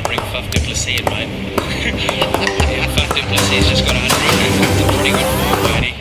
bring Faf du Plessis in, mate. Yeah, Faf du Plessis just got 100 and pretty good form, Bernie.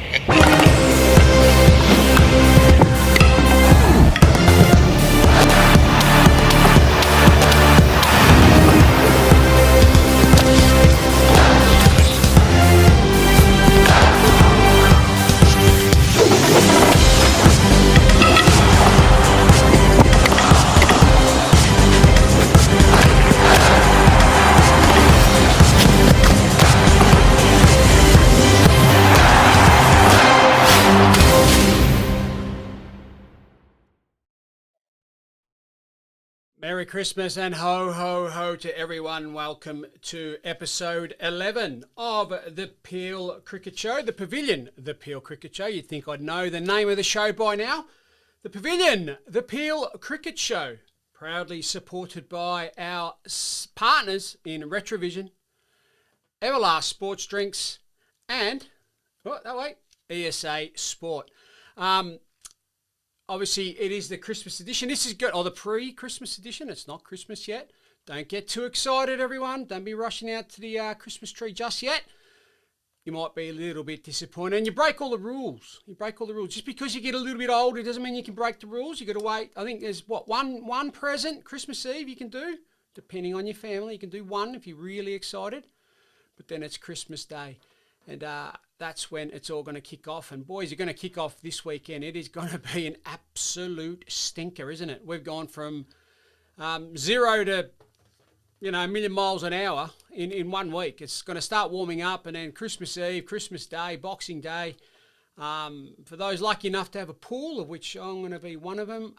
Merry Christmas and ho, ho, ho to everyone. Welcome to episode 11 of the Peel Cricket Show, the Pavilion, the Peel Cricket Show. You'd think I'd know the name of the show by now. The Pavilion, the Peel Cricket Show, proudly supported by our partners in Retrovision, Everlast Sports Drinks, and, ESA Sport. Obviously, it is the Christmas edition. This is good, or the pre-Christmas edition. It's not Christmas yet. Don't get too excited, everyone. Don't be rushing out to the Christmas tree just yet. You might be a little bit disappointed. And you break all the rules. Just because you get a little bit older doesn't mean you can break the rules. You've got to wait. I think there's, one present Christmas Eve you can do, depending on your family. You can do one if you're really excited. But then it's Christmas Day. And that's when it's all going to kick off. And boys, you're going to kick off this weekend. It is going to be an absolute stinker, isn't it? We've gone from 0 to, a million miles an hour in 1 week. It's going to start warming up, and then Christmas Eve, Christmas Day, Boxing Day. For those lucky enough to have a pool, of which I'm going to be one of them,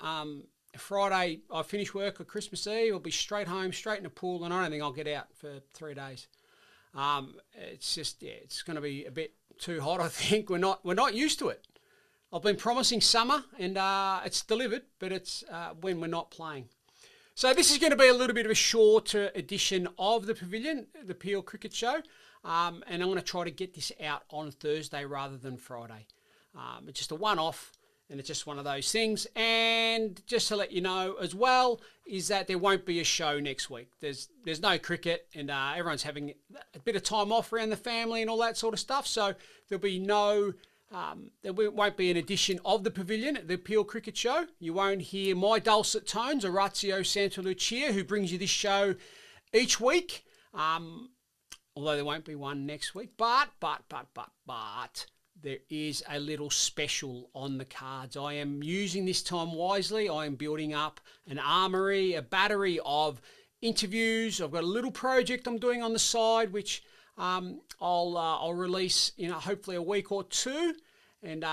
Friday I finish work on Christmas Eve. I'll be straight home, straight in the pool, and I don't think I'll get out for 3 days. It's just, it's going to be a bit too hot. I think we're not used to it. I've been promising summer, and it's delivered, but it's when we're not playing. So this is going to be a little bit of a shorter edition of the Pavilion, the Peel Cricket Show, and I'm going to try to get this out on Thursday rather than Friday. It's just a one-off. And it's just one of those things. And just to let you know as well, is that there won't be a show next week. There's no cricket, and everyone's having a bit of time off around the family and all that sort of stuff. So there'll be there won't be an edition of the Pavilion, the Peel Cricket Show. You won't hear my dulcet tones, Orazio Santalucia, who brings you this show each week. Although there won't be one next week. But there is a little special on the cards. I am using this time wisely. I am building up an armory, a battery of interviews. I've got a little project I'm doing on the side, which I'll release in hopefully a week or two, and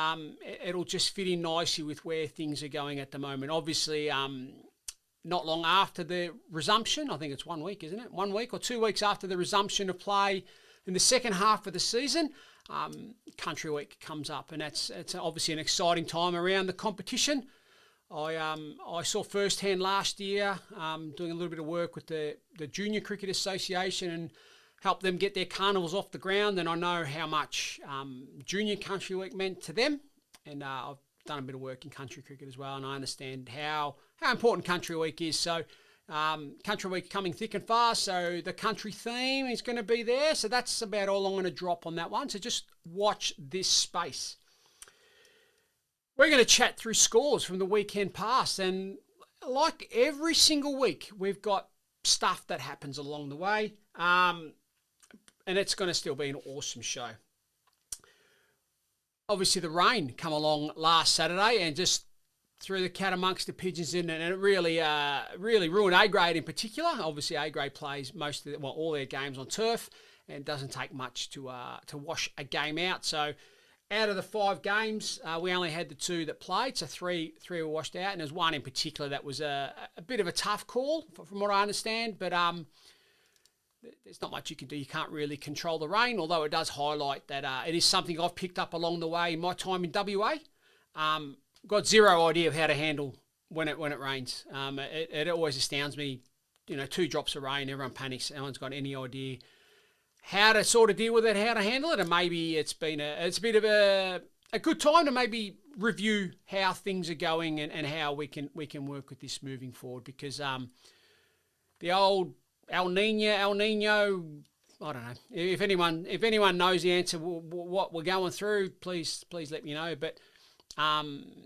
it'll just fit in nicely with where things are going at the moment. Obviously, not long after the resumption, I think it's 1 week, isn't it? 1 week or 2 weeks after the resumption of play in the second half of the season, Country Week comes up, and it's obviously an exciting time around the competition. I saw firsthand last year, doing a little bit of work with the Junior Cricket Association and helped them get their carnivals off the ground, and I know how much Junior Country Week meant to them, and I've done a bit of work in country cricket as well, and I understand how important Country Week is. So Country Week coming thick and fast, so the country theme is going to be there. So that's about all I'm going to drop on that one. So just watch this space. We're going to chat through scores from the weekend past, and like every single week, we've got stuff that happens along the way, and it's going to still be an awesome show. Obviously, the rain come along last Saturday and just threw the cat amongst the pigeons in, and it really ruined A-grade in particular. Obviously, A-grade plays all their games on turf, and it doesn't take much to wash a game out. So out of the 5 games, we only had the 2 that played, so three were washed out, and there's one in particular that was a bit of a tough call, from what I understand, but there's not much you can do. You can't really control the rain, although it does highlight that it is something I've picked up along the way in my time in WA. Got zero idea of how to handle when it rains. It always astounds me. 2 drops of rain, everyone panics. No one's got any idea how to sort of deal with it, how to handle it, and maybe it's a bit of a good time to maybe review how things are going and how we can work with this moving forward, because the old El Nino. I don't know. If anyone knows the answer, what we're going through, please let me know. But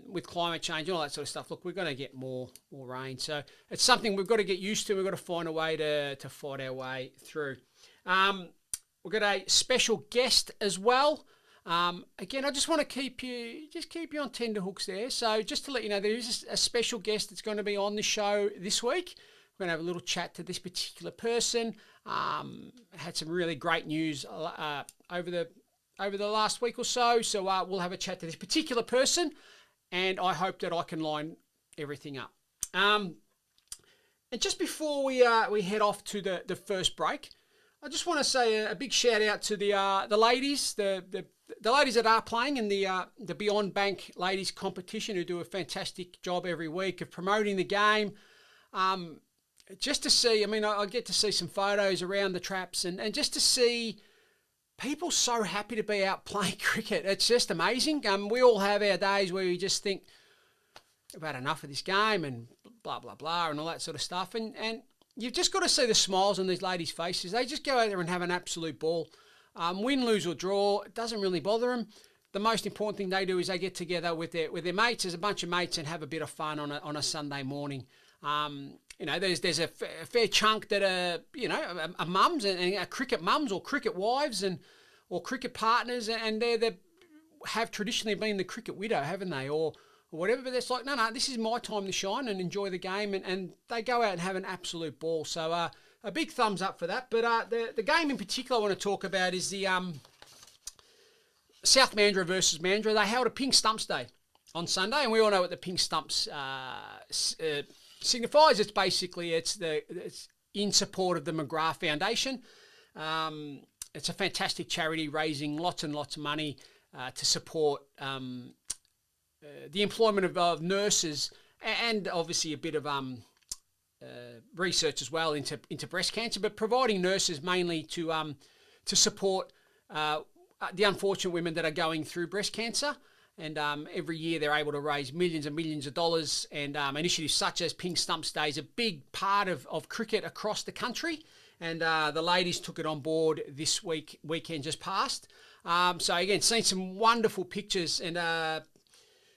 with climate change and all that sort of stuff, look, we're going to get more rain. So it's something we've got to get used to. We've got to find a way to fight our way through. We've got a special guest as well. Again, I just want to keep you on tenterhooks there. So just to let you know, there is a special guest that's going to be on the show this week. We're going to have a little chat to this particular person. Had some really great news over the last week or so. So we'll have a chat to this particular person, and I hope that I can line everything up. And just before we head off to the first break, I just want to say a big shout out to the ladies, the ladies that are playing in the Beyond Bank Ladies competition, who do a fantastic job every week of promoting the game. Just to see, I mean, I get to see some photos around the traps and just to see people so happy to be out playing cricket. It's just amazing. We all have our days where we just think, I've had enough of this game and blah, blah, blah, and all that sort of stuff. And you've just got to see the smiles on these ladies' faces. They just go out there and have an absolute ball. Win, lose or draw, it doesn't really bother them. The most important thing they do is they get together with their mates, as a bunch of mates, and have a bit of fun on a Sunday morning. There's a fair chunk that are mums and are cricket mums or cricket wives or cricket partners, and they have traditionally been the cricket widow, haven't they, or whatever. But it's like, no, this is my time to shine and enjoy the game, and they go out and have an absolute ball. So a big thumbs up for that. But the game in particular I want to talk about is the South Mandurah versus Mandurah. They held a Pink Stumps Day on Sunday, and we all know what the Pink Stumps signifies. It's basically it's in support of the McGrath Foundation. It's a fantastic charity raising lots and lots of money to support the employment of nurses, and obviously a bit of research as well into breast cancer, but providing nurses mainly to support the unfortunate women that are going through breast cancer. And every year they're able to raise millions and millions of dollars, and initiatives such as Pink Stumps Day is a big part of cricket across the country. And the ladies took it on board this weekend just past. So again, seen some wonderful pictures, and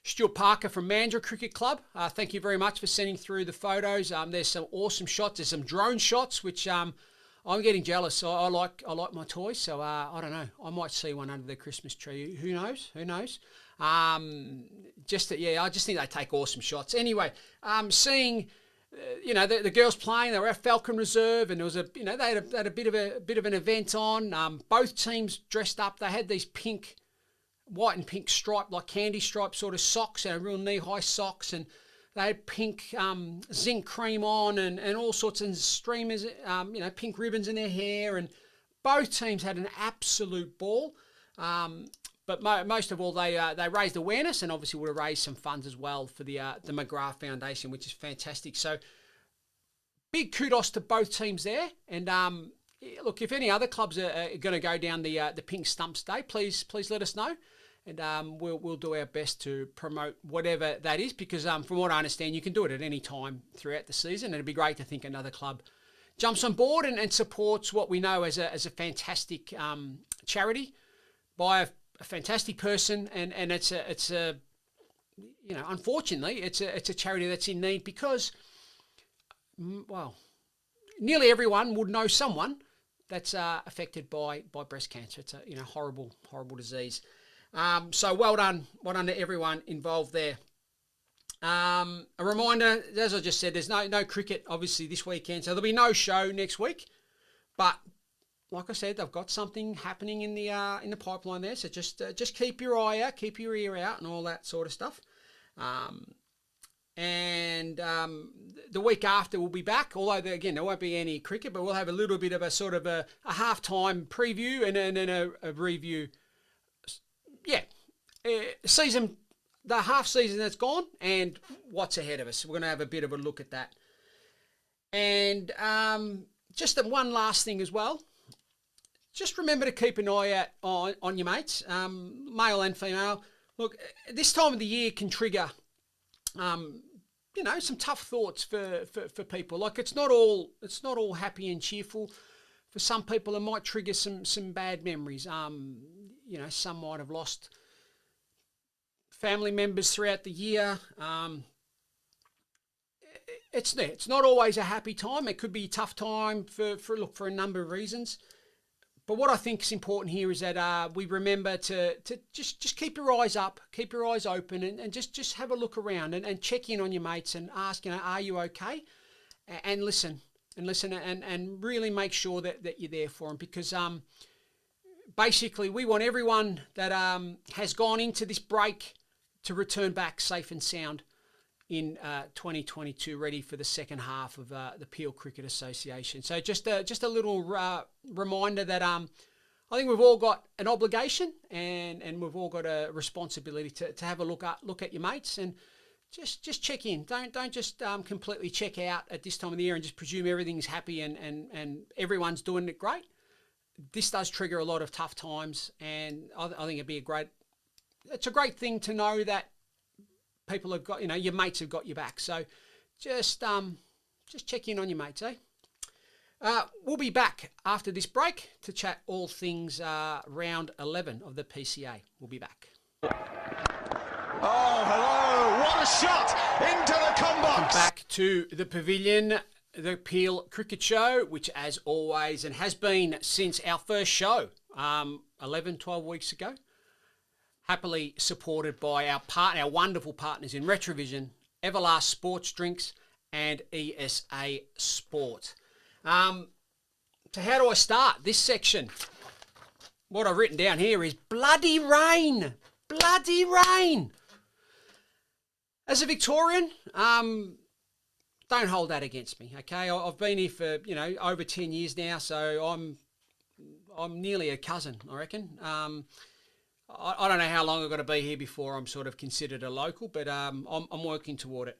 Stuart Parker from Mandurah Cricket Club, thank you very much for sending through the photos. There's some awesome shots. There's some drone shots, which I'm getting jealous. I like my toys, so I don't know. I might see one under the Christmas tree. Who knows? I just think they take awesome shots. Anyway, seeing the girls playing, they were at Falcon Reserve, and there was they had a bit of an event on. Both teams dressed up. They had these white and pink striped, like candy stripe sort of socks, and real knee-high socks, and they had pink zinc cream on, and all sorts of streamers, pink ribbons in their hair, and both teams had an absolute ball. But most of all, they raised awareness, and obviously would have raised some funds as well for the McGrath Foundation, which is fantastic. So big kudos to both teams there. And look, if any other clubs are going to go down the Pink Stumps Day, please let us know, and we'll do our best to promote whatever that is, because from what I understand, you can do it at any time throughout the season. And it'd be great to think another club jumps on board and supports what we know as a fantastic charity by a fantastic person, and it's a unfortunately it's a charity that's in need, because nearly everyone would know someone that's affected by breast cancer. It's a horrible disease. So well done to everyone involved there. A reminder, as I just said, there's no cricket obviously this weekend, so there'll be no show next week, but like I said, they've got something happening in the pipeline there. So just keep your eye out, keep your ear out, and all that sort of stuff. And the week after we'll be back. Although there won't be any cricket, but we'll have a little bit of a sort of a halftime preview and then a review. Season, the half season that's gone, and what's ahead of us. We're going to have a bit of a look at that. And just one last thing as well. Just remember to keep an eye out on your mates, male and female. Look, this time of the year can trigger some tough thoughts for people. Like it's not all happy and cheerful. For some people, it might trigger some bad memories. Some might have lost family members throughout the year. It's not always a happy time. It could be a tough time for a number of reasons. But what I think is important here is that we remember to just keep your eyes up, keep your eyes open, and just have a look around and check in on your mates and ask, are you okay? And listen and really make sure that you're there for them, because basically we want everyone that has gone into this break to return back safe and sound in 2022, ready for the second half of the Peel Cricket Association. So just a little reminder that I think we've all got an obligation and we've all got a responsibility to have a look at your mates and just check in. Don't just completely check out at this time of the year and just presume everything's happy and everyone's doing it great. This does trigger a lot of tough times, and I think it's a great thing to know that people have got, your mates have got your back. So just check in on your mates, eh? We'll be back after this break to chat all things round 11 of the PCA. We'll be back. Oh, hello. What a shot into the combox. Welcome back to the Pavilion, the Peel Cricket Show, which as always and has been since our first show 12 weeks ago, happily supported by our wonderful partners in Retrovision, Everlast Sports Drinks, and ESA Sport. So how do I start this section? What I've written down here is bloody rain. Bloody rain. As a Victorian, don't hold that against me, okay? I've been here for, over 10 years now, so I'm nearly a cousin, I reckon. I don't know how long I've got to be here before I'm sort of considered a local, but I'm working toward it.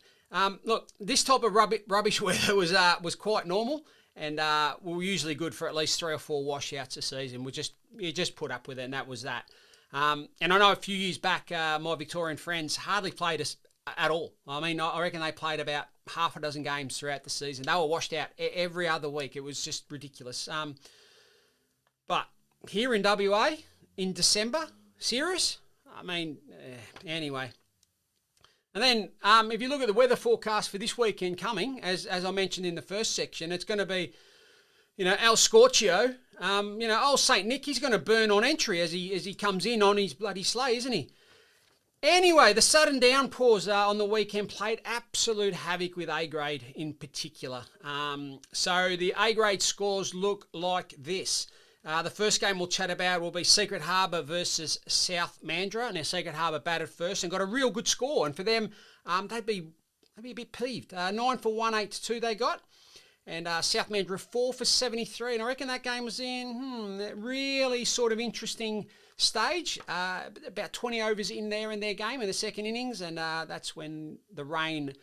Look, this type of rubbish weather was quite normal, and we were usually good for at least 3 or 4 washouts a season. You just put up with it, and that was that. And I know a few years back, my Victorian friends hardly played us at all. I mean, I reckon they played about half a dozen games throughout the season. They were washed out every other week. It was just ridiculous. But here in WA, in December, serious? I mean, anyway. And then if you look at the weather forecast for this weekend coming, as I mentioned in the first section, it's going to be, El Scorchio. Old St. Nick, he's going to burn on entry as he comes in on his bloody sleigh, isn't he? Anyway, the sudden downpours on the weekend played absolute havoc with A-grade in particular. So the A-grade scores look like this. The first game we'll chat about will be Secret Harbour versus South Mandurah. Now, Secret Harbour batted first and got a real good score. And for them, they'd be a bit peeved. 9 for 182 they got. And South Mandurah 4 for 73. And I reckon that game was in that really sort of interesting stage. About 20 overs in their game in the second innings. And that's when the rain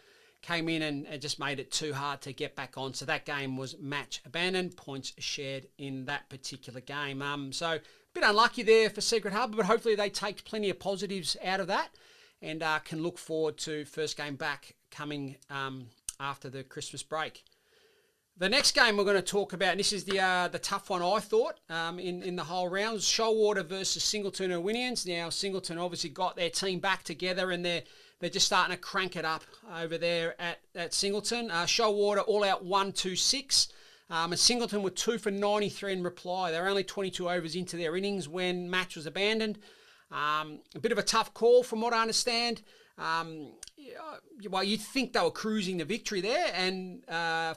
came in and just made it too hard to get back on. So that game was match abandoned, points shared in that particular game. So a bit unlucky there for Secret Harbour, but hopefully they take plenty of positives out of that and can look forward to first game back coming after the Christmas break. The next game we're going to talk about, and this is the tough one I thought in the whole round, was Shoalwater versus Singleton Irwinians. Now Singleton obviously got their team back together and they're just starting to crank it up over there at Singleton. Shoalwater all out 1-2-6. And Singleton were 2 for 93 in reply. They were only 22 overs into their innings when match was abandoned. A bit of a tough call from what I understand. Well, you'd think they were cruising to victory there. And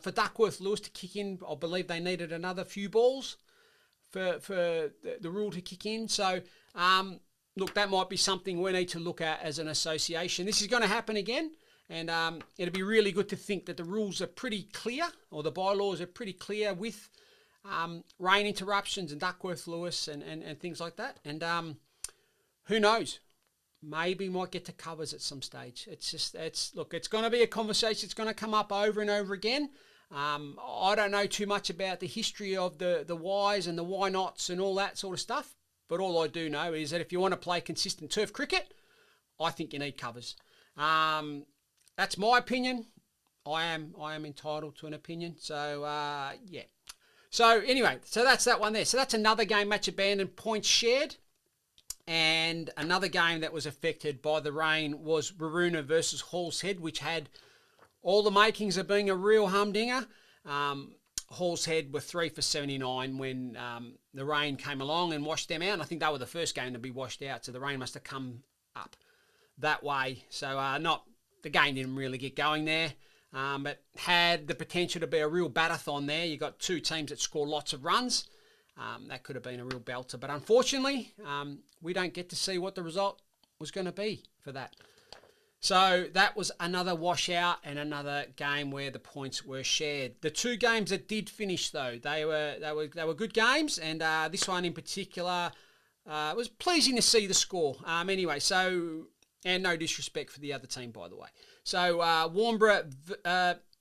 for Duckworth Lewis to kick in, I believe they needed another few balls for the rule to kick in. So, look, that might be something we need to look at as an association. This is going to happen again, and it'd be really good to think that the rules are pretty clear, or the bylaws are pretty clear with rain interruptions and Duckworth Lewis and things like that. And who knows? Maybe we might get to covers at some stage. It's going to be a conversation. It's going to come up over and over again. I don't know too much about the history of the whys and the why nots and all that sort of stuff. But all I do know is that if you want to play consistent turf cricket, I think you need covers. that's my opinion. I am entitled to an opinion. So yeah. So anyway, so that's that one there. So that's another game, match abandoned, points shared. And another game that was affected by the rain was Waroona versus Hall's Head, which had all the makings of being a real humdinger. Hall's Head were 3 for 79 when the rain came along and washed them out. And I think they were the first game to be washed out, so the rain must have come up that way. So the game didn't really get going there. But had the potential to be a real batathon there. You got two teams that score lots of runs. That could have been a real belter. But unfortunately, we don't get to see what the result was going to be for that. So that was another washout and another game where the points were shared. The two games that did finish, though, they were good games, and this one in particular was pleasing to see the score. Anyway, so, and no disrespect for the other team, by the way. So Warnbro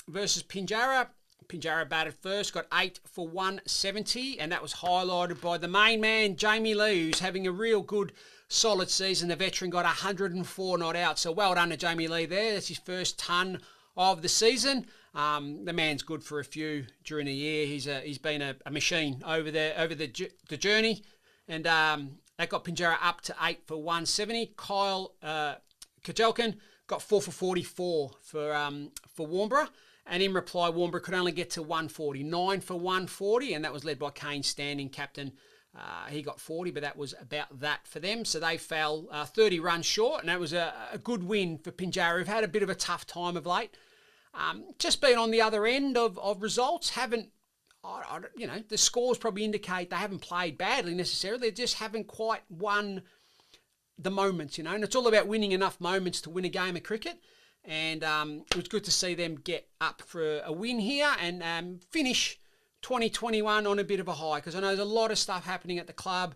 versus Pinjarra. Pinjarra batted first, got 8 for 170, and that was highlighted by the main man, Jamie Lee, who's having a real good, solid season. The veteran got 104 not out, so well done to Jamie Lee there. That's his first ton of the season. The man's good for a few during the year. He's been a machine over the journey, and that got Pinjarra up to 8 for 170. Kyle Kajelkin got 4 for 44 for Warnbro. And in reply, Warnbro could only get to 149 for 140, and that was led by Kane Standing, captain. He got 40, but that was about that for them. So they fell 30 runs short, and that was a good win for Pinjarra, who've had a bit of a tough time of late. Just been on the other end of results. Haven't, the scores probably indicate they haven't played badly necessarily. They just haven't quite won the moments, and it's all about winning enough moments to win a game of cricket. And it was good to see them get up for a win here and finish 2021 on a bit of a high, because I know there's a lot of stuff happening at the club.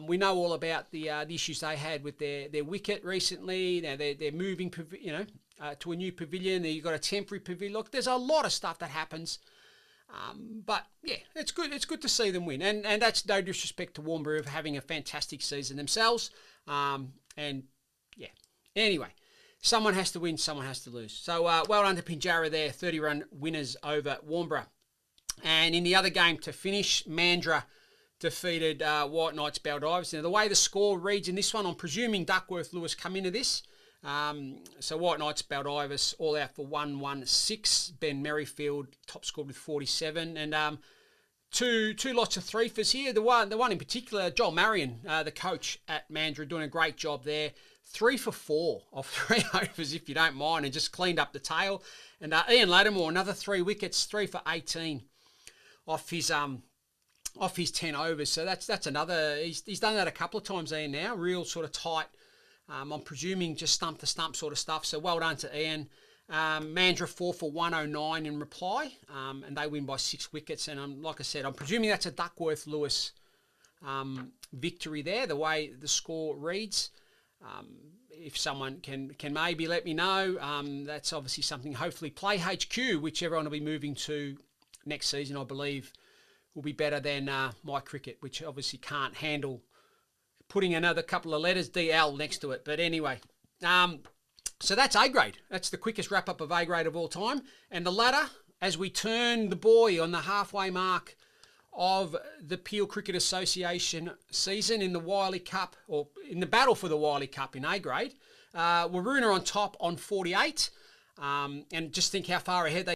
We know all about the issues they had with their wicket recently. Now they're moving, to a new pavilion. You've got a temporary pavilion. Look, there's a lot of stuff that happens. But yeah, it's good. It's good to see them win, and that's no disrespect to Warnbro of having a fantastic season themselves. And yeah, anyway. Someone has to win, someone has to lose. So well done to Pinjarra there, 30-run winners over Warnbro. And in the other game to finish, Mandurah defeated White Knights Baldivis. Now, the way the score reads in this one, I'm presuming Duckworth Lewis come into this. So White Knights Baldivis all out for 116. Ben Merrifield top scored with 47. And two lots of three-fers here. The one in particular, Joel Marion, the coach at Mandurah, doing a great job there. 3 for 4 off 3 overs, if you don't mind, and just cleaned up the tail. And Ian Lattimore, another 3 wickets, 3 for 18 off his 10 overs. So that's another. He's done that a couple of times, Ian. Now, real sort of tight. I'm presuming just stump to stump sort of stuff. So well done to Ian. Mandurah 4 for 109 in reply, and they win by 6 wickets. And like I said, I'm presuming that's a Duckworth Lewis victory there. The way the score reads. If someone can maybe let me know, that's obviously something. Hopefully, Play HQ, which everyone will be moving to next season, I believe, will be better than My Cricket, which obviously can't handle putting another couple of letters DL next to it. But anyway, so that's A grade. That's the quickest wrap up of A grade of all time. And the ladder, as we turn the buoy on the halfway mark of the Peel Cricket Association season in the Wyllie Cup, or in the battle for the Wyllie Cup in A grade. Waroona on top on 48, and just think how far ahead they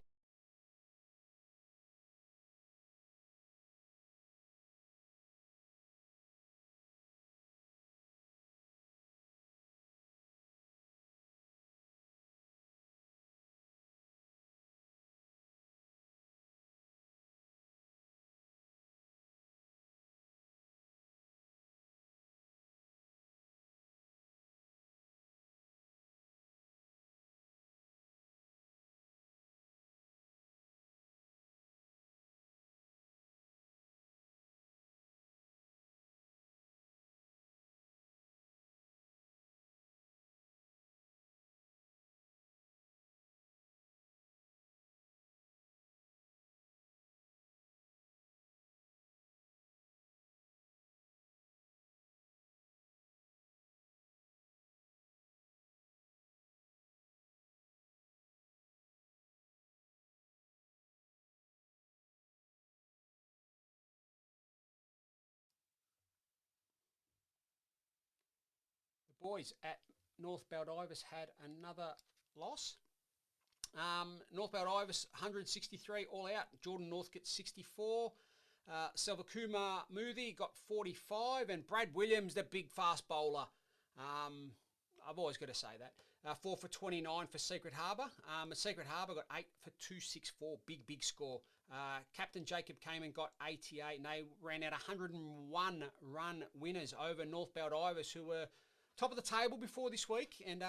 boys at North Baldivis had another loss. North Baldivis 163 all out. Jordan Northcote 64. Selvakuma Muthi got 45, and Brad Williams, the big fast bowler. I've always got to say that. 4 for 29 for Secret Harbour. Secret Harbour got 8 for 264. Big score. Captain Jacob came and got 88, and they ran out 101 run winners over North Baldivis, who were top of the table before this week, and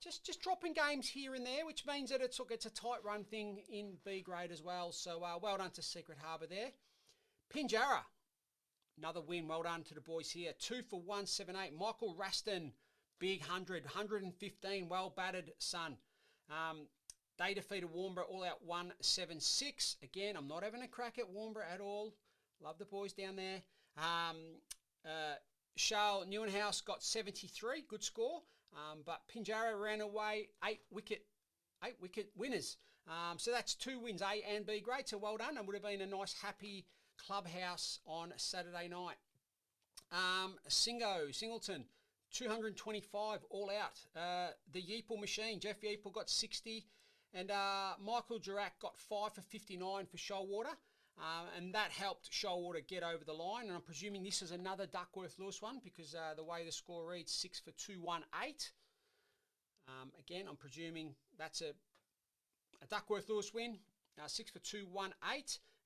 just dropping games here and there, which means that it's a tight run thing in B grade as well. So well done to Secret Harbour there. Pinjarra, another win. Well done to the boys here. 2 for 178. Michael Raston, big 115. Well batted, son. They defeated Warnbro all out 176. Again, I'm not having a crack at Warnbro at all. Love the boys down there. Charles Newenhouse got 73. Good score. But Pinjarra ran away 8 wicket winners. So that's 2 wins, A and B grade. So well done. It would have been a nice, happy clubhouse on Saturday night. Singleton, 225 all out. The Yeeple machine, Jeff Yeeple got 60. And Michael Durack got 5 for 59 for Shoalwater. And that helped Shoalwater get over the line. And I'm presuming this is another Duckworth-Lewis one, because the way the score reads, 6 for 218. Again, I'm presuming that's a Duckworth-Lewis win, 6 for 218.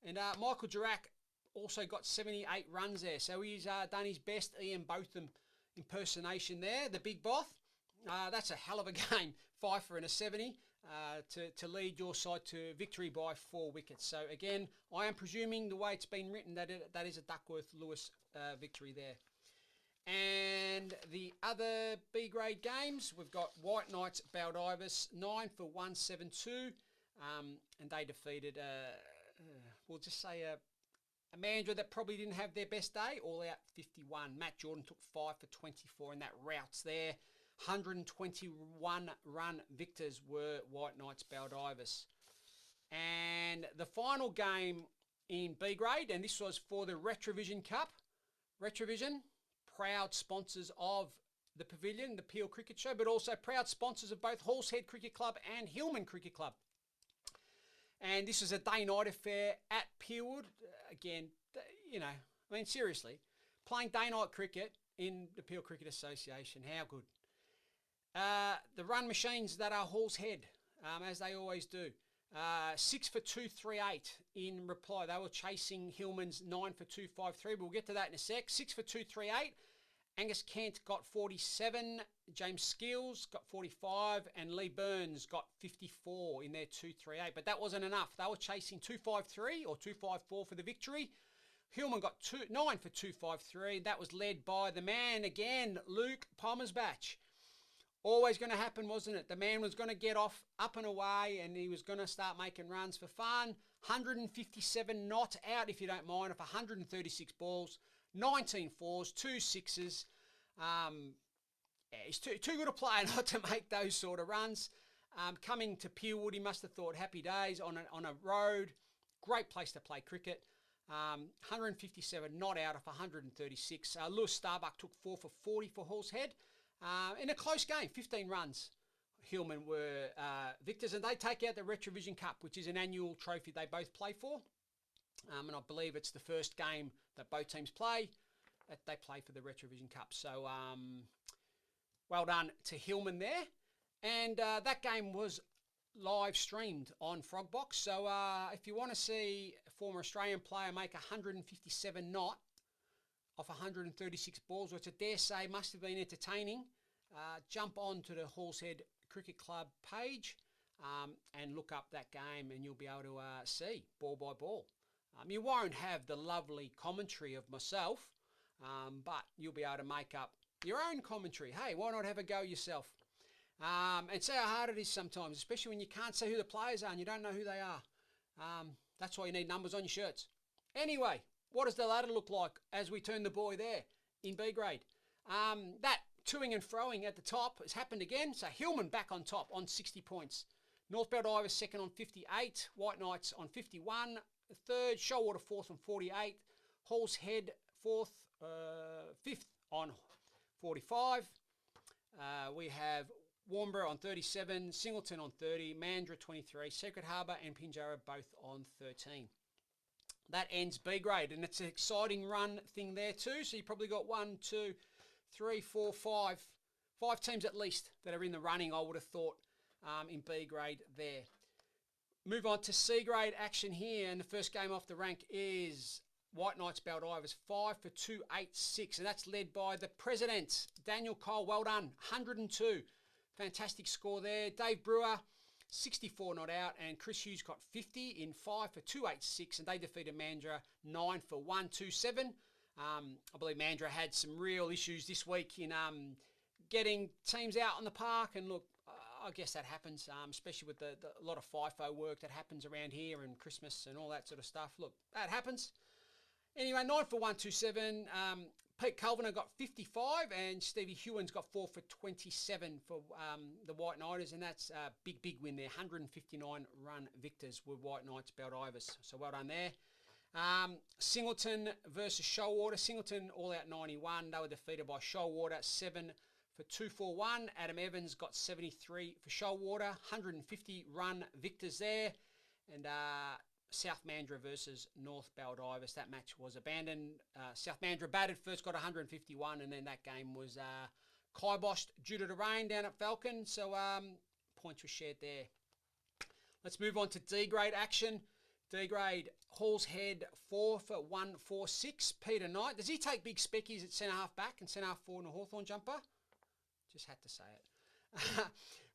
And Michael Durack also got 78 runs there. So he's done his best Ian Botham impersonation there, the big boss. That's a hell of a game, 5 for and a 70 to lead your side to victory by 4 wickets. So again, I am presuming the way it's been written that that is a Duckworth-Lewis victory there. And the other B grade games, we've got White Knights Baldivis 9 for 172, and they defeated we'll just say a Mandurah that probably didn't have their best day, all out 51. Matt Jordan took 5 for 24 in that routes there. 121 run victors were White Knights Baldivis. And the final game in B grade, and this was for the Retrovision Cup. Retrovision, proud sponsors of the Pavilion, the Peel Cricket Show, but also proud sponsors of both Hallshead Cricket Club and Hillman Cricket Club. And this is a day-night affair at Peelwood. Again, you know, I mean, seriously, playing day-night cricket in the Peel Cricket Association, how good. The run machines that are Hallshead, as they always do. 6 for 238 in reply. They were chasing Hillman's 9 for 253. We'll get to that in a sec. 6 for 238. Angus Kent got 47. James Skills got 45. And Lee Burns got 54 in their 238. But that wasn't enough. They were chasing 253 or 254 for the victory. Hillman got 9 for 253. That was led by the man again, Luke Palmersbach. Always going to happen, wasn't it? The man was going to get off up and away, and he was going to start making runs for fun. 157 not out, if you don't mind, off 136 balls, 19 fours, 2 sixes. He's too good a player not to make those sort of runs. Coming to Peelwood, he must have thought happy days on a road. Great place to play cricket. 157 not out off 136. Lewis Starbuck took 4 for 40 for Hallshead. In a close game, 15 runs. Hillman were victors, and they take out the Retrovision Cup, which is an annual trophy they both play for. And I believe it's the first game that both teams play, that they play for the Retrovision Cup. So well done to Hillman there. And that game was live streamed on Frogbox. So if you want to see a former Australian player make 157 not off 136 balls, which I dare say must have been entertaining, jump on to the Hallshead Cricket Club page and look up that game, and you'll be able to see ball by ball. You won't have the lovely commentary of myself, but you'll be able to make up your own commentary. Hey, why not have a go yourself? And see how hard it is sometimes, especially when you can't see who the players are and you don't know who they are. That's why you need numbers on your shirts. Anyway, what does the ladder look like as we turn the boy there in B grade? That toing and froing at the top has happened again. So Hillman back on top on 60 points. North Baldivis second on 58. White Knights on 51. Third, Shoalwater fourth on 48. Hallshead fifth on 45. We have Warnborough on 37, Singleton on 30, Mandurah 23, Secret Harbour and Pinjarra both on 13. That ends B grade, and it's an exciting run thing there too. So you probably got 1, 2, 3, 4, 5 teams at least that are in the running, I would have thought, in B grade there. Move on to C grade action here, and the first game off the rank is White Knights Baldivis 5 for 286, and that's led by the president, Daniel Cole. Well done, 102. Fantastic score there. Dave Brewer, 64 not out, and Chris Hughes got 50 in 5 for 286, and they defeated Mandurah 9 for 127. I believe Mandurah had some real issues this week in getting teams out on the park, and look, I guess that happens, especially with a lot of FIFO work that happens around here and Christmas and all that sort of stuff. Look, that happens. Anyway, 9 for 127. Pete Culvener got 55, and Stevie Hewins got 4 for 27 for the White Knighters, and that's a big win there. 159 run victors with White Knights Baldivis, so well done there. Singleton versus Shoalwater. Singleton all out 91. They were defeated by Shoalwater 7 for 241. Adam Evans got 73 for Shoalwater. 150 run victors there, and South Mandurah versus North Baldivis. That match was abandoned. South Mandurah batted first, got 151, and then that game was kiboshed due to the rain down at Falcon. So points were shared there. Let's move on to D grade action. D grade, Hall's Head 4 for 146. Peter Knight. Does he take big speckies at centre half back and centre half forward in a Hawthorn jumper? Just had to say it.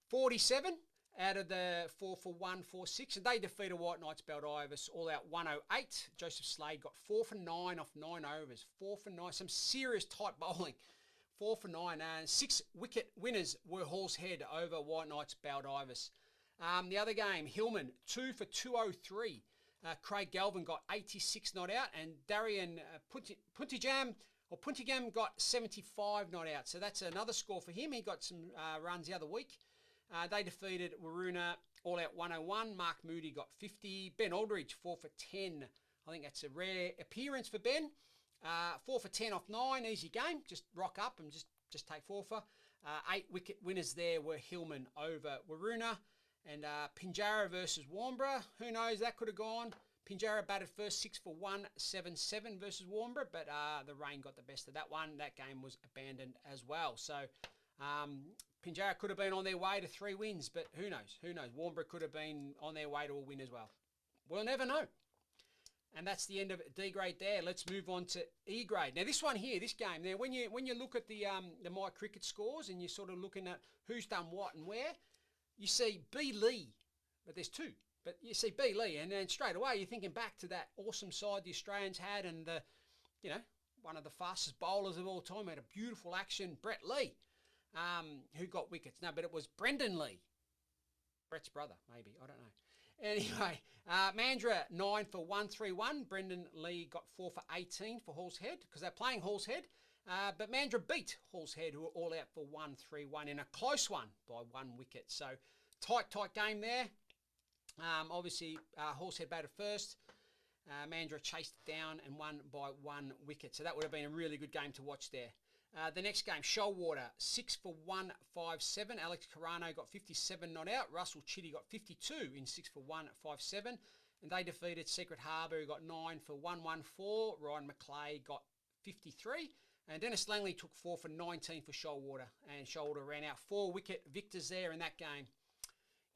47. Out of the 4 for 146, and they defeated White Knights Baldivis all out 108. Joseph Slade got 4 for 9 off 9 overs. 4 for 9, some serious tight bowling. 4 for 9, and 6 wicket winners were Hall's Head over White Knights Baldivis. The other game, Hillman 2 for 203. Craig Galvin got 86 not out, and Darian Puntigam got 75 not out. So that's another score for him. He got some runs the other week. They defeated Waroona all out 101. Mark Moody got 50. Ben Aldridge 4 for 10. I think that's a rare appearance for Ben. 4 for 10 off 9. Easy game. Just rock up and just take 4 for. 8 wicket winners there were Hillman over Waroona. And Pinjarra versus Warnborough. Who knows? That could have gone. Pinjarra batted first 6 for 177 versus Warnborough, but the rain got the best of that one. That game was abandoned as well. So Pinjarra could have been on their way to 3 wins, but who knows? Who knows? Warnborough could have been on their way to a win as well. We'll never know. And that's the end of D grade there. Let's move on to E grade. Now this one here, this game. Now when you look at the My Cricket scores and you're sort of looking at who's done what and where, you see B Lee, but there's 2. But you see B Lee, and then straight away you're thinking back to that awesome side the Australians had, and the, one of the fastest bowlers of all time, had a beautiful action, Brett Lee. Who got wickets? No, but it was Brendan Lee. Brett's brother, maybe. I don't know. Anyway, Mandurah 9 for 131. Brendan Lee got 4 for 18 for Hall's Head because they're playing Hall's Head. But Mandurah beat Hall's Head, who were all out for 131 in a close one by 1 wicket. So tight game there. Obviously, Hall's Head batted first. Mandurah chased it down and won by 1 wicket. So that would have been a really good game to watch there. The next game, Shoalwater, 6 for 157. Alex Carano got 57 not out. Russell Chitty got 52 in 6 for 157. And they defeated Secret Harbour, who got 9 for 114. Ryan McClay got 53. And Dennis Langley took 4 for 19 for Shoalwater. And Shoalwater ran out 4 wicket victors there in that game.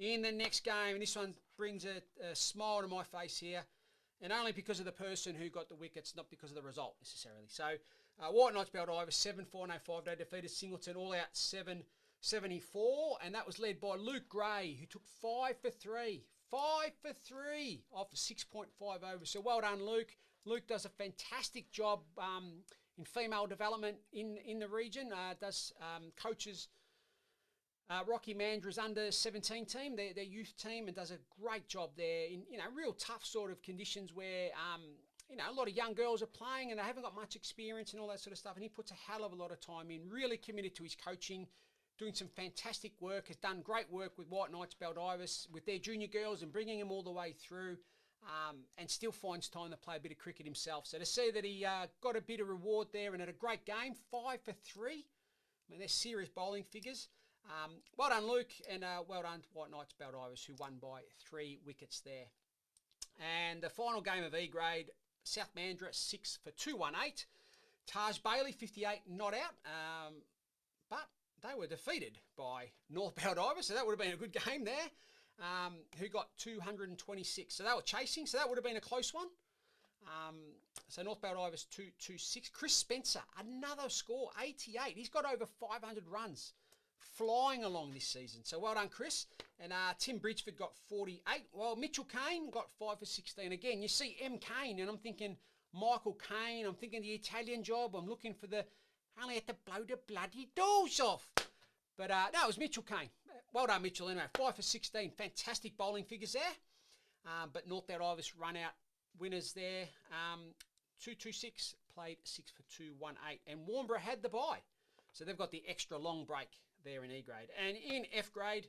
In the next game, and this one brings a smile to my face here, and only because of the person who got the wickets, not because of the result necessarily. So White Knights Baldivis 7-4-05. They defeated Singleton all out 7-74, and that was led by Luke Gray, who took 5 for 3. 5 for 3 off 6.5 overs. So well done, Luke. Luke does a fantastic job in female development in the region. Coaches Rocky Mandurah's under 17 team, their youth team, and does a great job there in real tough sort of conditions where a lot of young girls are playing and they haven't got much experience and all that sort of stuff. And he puts a hell of a lot of time in, really committed to his coaching, doing some fantastic work, has done great work with White Knights Baldivis, with their junior girls and bringing them all the way through, and still finds time to play a bit of cricket himself. So to see that he got a bit of reward there and had a great game, 5 for 3. mean, they're serious bowling figures. Well done, Luke, and well done to White Knights Baldivis, who won by 3 wickets there. And the final game of E grade, South Mandurah 6 for 218. Taj Bailey 58 not out, but they were defeated by North Baldivis, so that would have been a good game there. Who got 226, so they were chasing, so that would have been a close one. So North Baldivis 226. Chris Spencer, another score, 88. He's got over 500 runs. Flying along this season. So well done, Chris. And Tim Bridgeford got 48. Well, Mitchell Kane got 5 for 16. Again, you see M. Kane, and I'm thinking Michael Kane. I'm thinking the Italian job. I'm looking for the... Only had to blow the bloody doors off. But no, it was Mitchell Kane. Well done, Mitchell. Anyway, 5 for 16. Fantastic bowling figures there. But North Baldivis run out winners there. 226 played 6 for 218. And Warnborough had the bye. So they've got the extra long break there in E grade. And in F grade,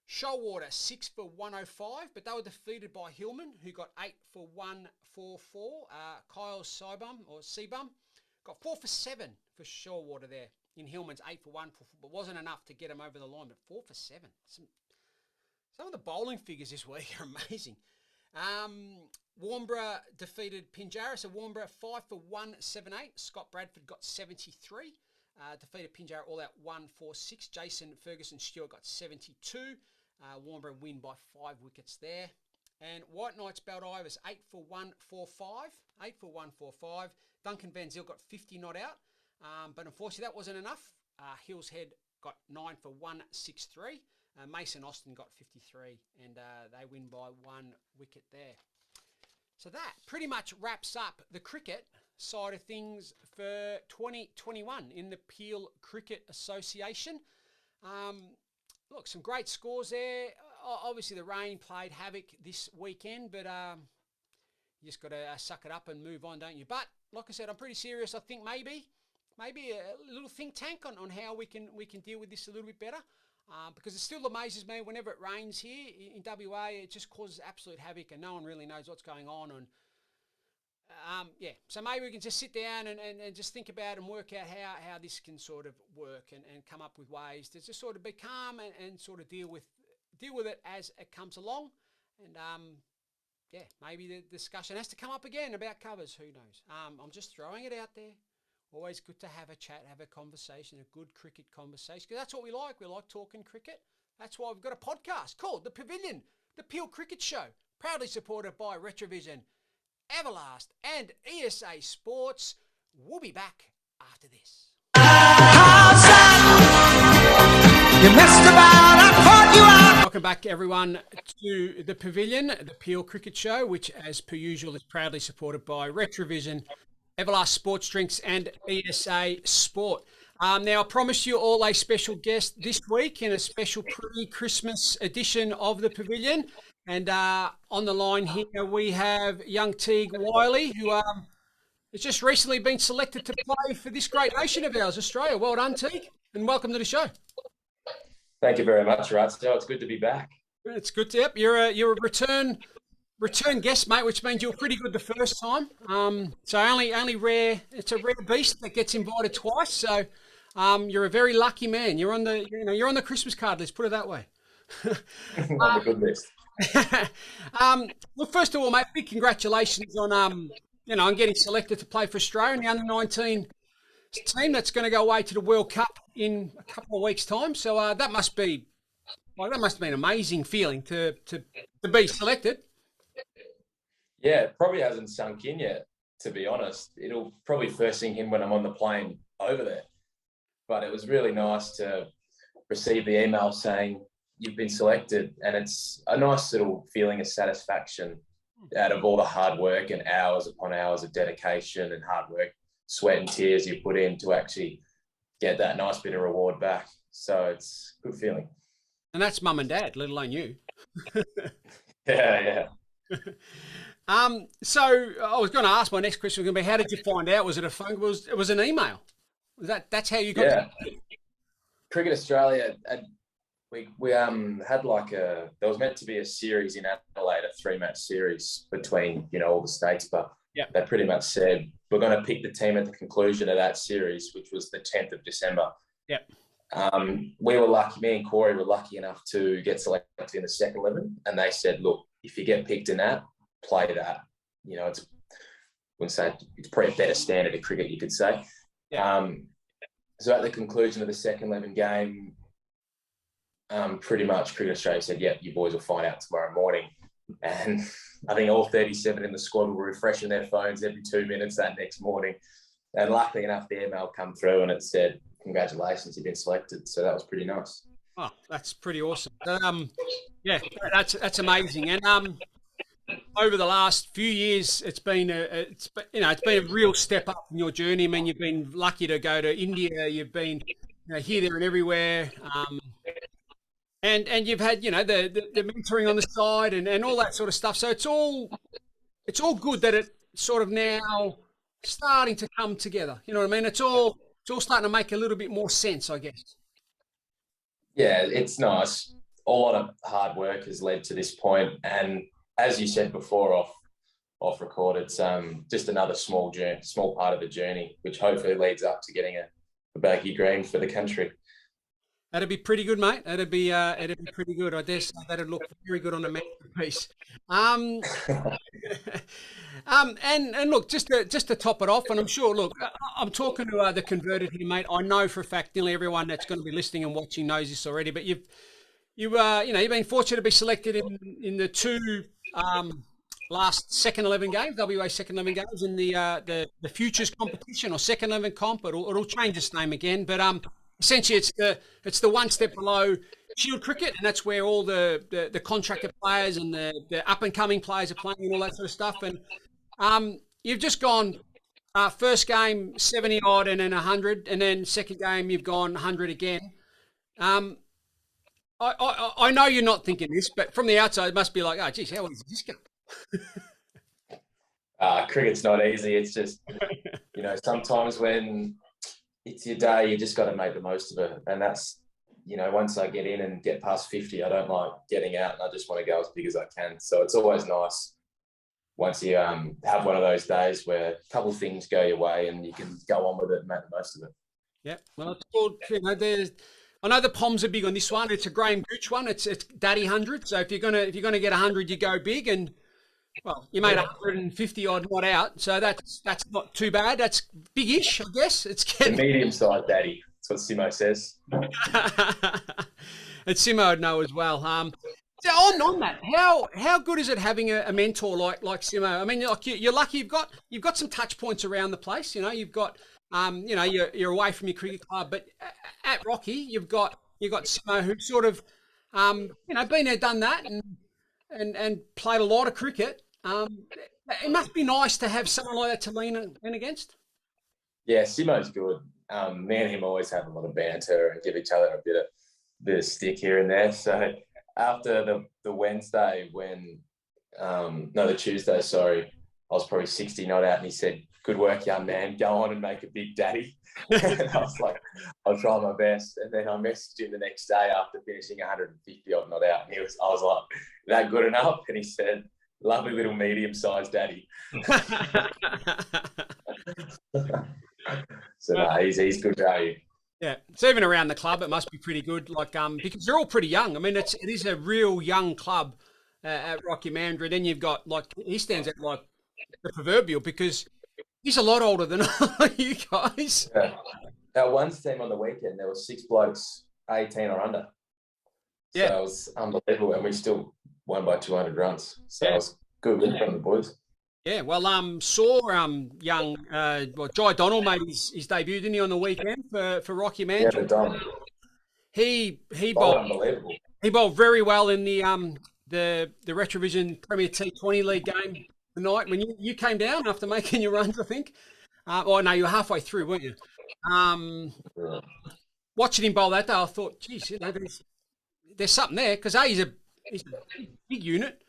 Shoalwater 6 for 105, but they were defeated by Hillman, who got 8 for 144. Kyle Seabum got 4 for 7 for Shoalwater there in Hillman's 8 for 144, but wasn't enough to get him over the line, but 4 for 7. Some of the bowling figures this week are amazing. Warnborough defeated Pinjarra, so Warnborough 5 for 178. Scott Bradford got 73. Defeated Pinjarra all out 146. Jason Ferguson Stewart got 72. Warnborough win by 5 wickets there. And White Knights Baldivis 8 for 145. 8 for 145. Duncan Van Zyl got 50 not out. But unfortunately that wasn't enough. Hills Head got 9 for 163. Mason Austin got 53. And they win by 1 wicket there. So that pretty much wraps up the cricket side of things for 2021 in the Peel Cricket Association. Look, some great scores there. Obviously, the rain played havoc this weekend, but you just got to suck it up and move on, don't you? But like I said, I'm pretty serious. I think maybe a little think tank on how we can deal with this a little bit better. Because it still amazes me whenever it rains here in WA, it just causes absolute havoc and no one really knows what's going on. And so maybe we can just sit down and just think about and work out how this can sort of work and come up with ways to just sort of be calm and sort of deal with it as it comes along. And maybe the discussion has to come up again about covers. Who knows? I'm just throwing it out there. Always good to have a chat, have a conversation, a good cricket conversation, because that's what we like. We like talking cricket. That's why we've got a podcast called The Pavilion, the Peel Cricket Show, proudly supported by Retrovision, Everlast and ESA Sports. We'll be back after this. You messed about, I caught you out. Welcome back, everyone, to The Pavilion, the Peel Cricket Show, which, as per usual, is proudly supported by Retrovision, Everlast Sports Drinks and ESA Sport. Now, I promised you all a special guest this week in a special pre-Christmas edition of the Pavilion. And on the line here, we have young Teague Wyllie, who has just recently been selected to play for this great nation of ours, Australia. Well done, Teague, and welcome to the show. Thank you very much, Ratzo. It's good to be back. It's good to yep. You're a return guest, mate, which means you were pretty good the first time. So only rare. It's a rare beast that gets invited twice. So you're a very lucky man. You're on the Christmas card list. Put it that way. On the good list. Well, first of all, mate, big congratulations on on getting selected to play for Australia in the under-19 team that's going to go away to the World Cup in a couple of weeks' time. So that must have been an amazing feeling to be selected. Yeah, it probably hasn't sunk in yet, to be honest. It'll probably first sink in when I'm on the plane over there. But it was really nice to receive the email saying you've been selected, and it's a nice little feeling of satisfaction out of all the hard work and hours upon hours of dedication and hard work, sweat and tears you put in to actually get that nice bit of reward back. So it's a good feeling. And that's mum and dad, let alone you. Yeah. So I was going to ask, my next question was going to be, how did you find out? Was it a phone? It was an email. That's how you got? Yeah. Cricket Australia. We had there was meant to be a series in Adelaide, a 3-match series between all the states, but they pretty much said we're going to pick the team at the conclusion of that series, which was the 10th of December. Yep. We were lucky, me and Corey were lucky enough to get selected in the second 11. And they said, look, if you get picked in that, play that. You know, I wouldn't say it's probably a better standard of cricket, you could say. Yeah. So at the conclusion of the second 11 game, pretty much Cricket Australia said, yep, you boys will find out tomorrow morning. And I think all 37 in the squad were refreshing their phones every 2 minutes that next morning. And luckily enough, the email come through and it said, congratulations, you've been selected. So that was pretty nice. Oh, that's pretty awesome. Yeah, that's amazing. And over the last few years, it's been a real step up in your journey. I mean, you've been lucky to go to India. You've been here, there, and everywhere. And you've had the mentoring on the side and all that sort of stuff. So it's all good that it's sort of now starting to come together. You know what I mean? It's all starting to make a little bit more sense, I guess. Yeah, it's nice. A lot of hard work has led to this point, and as you said before, off record, it's just another small part of the journey, which hopefully leads up to getting a baggy green for the country. That'd be pretty good, mate. That'd be pretty good. I dare say that'd look very good on a masterpiece. And look, just to top it off, and I'm sure. Look, I'm talking to the converted here, mate. I know for a fact nearly everyone that's going to be listening and watching knows this already. But you've been fortunate to be selected in the two last second 11 games, WA second 11 games in the futures competition or second 11 comp. It'll change its name again, but essentially it's the one step below Shield cricket, and that's where all the contracted players and the up and coming players are playing and all that sort of stuff. And you've just gone first game 70 odd and then 100, and then second game you've gone 100 again. I know you're not thinking this, but from the outside it must be like, oh geez, how easy is this going? Cricket's not easy. It's just sometimes when it's your day, you just got to make the most of it. And that's, once I get in and get past 50, I don't like getting out, and I just want to go as big as I can. So it's always nice once you have one of those days where a couple of things go your way and you can go on with it and make the most of it. Yeah, well, it's called, I know the Poms are big on this one. It's a Graham Gooch one. It's Daddy 100. So if you're gonna get 100, you go big, and well, you made 150 odd not out. So that's not too bad. That's big-ish, I guess. It's getting a medium-sized daddy. That's what Simo says. And Simo would know as well. So on that, how good is it having a mentor like Simo? I mean, like you're lucky you've got some touch points around the place. You've got you're away from your cricket club, but at Rocky you've got Simo who sort of been there, done that, and played a lot of cricket. It must be nice to have someone like that to lean against. Yeah, Simo's good. Me and him always have a lot of banter and give each other a bit of stick here and there. So after the Wednesday the Tuesday, sorry, I was probably 60 not out, and he said, good work, young man, go on and make a big daddy. And I was like, I'll try my best. And then I messaged him the next day after finishing 150 odd not out, and I was like, that good enough? And he said, lovely little medium-sized daddy. So he's good value. Yeah, so even around the club, it must be pretty good. Like because they're all pretty young. I mean, it is a real young club at Rockingham Mandurah. Then you've got he stands out like the proverbial because he's a lot older than you guys. Yeah. Our one team on the weekend, there were 6 blokes 18 or under. So it was unbelievable, and we still won by 200 runs. So it was good win from the boys. Yeah, well, saw young Jai Donald made his debut, didn't he, on the weekend for Rockingham Mandurah? Yeah, Don. He bowled unbelievable. He bowled very well in the Retrovision Premier T20 League game tonight when you came down after making your runs, I think. No, you were halfway through, weren't you? Watching him bowl that day, I thought, geez, there's something there because he's a big unit.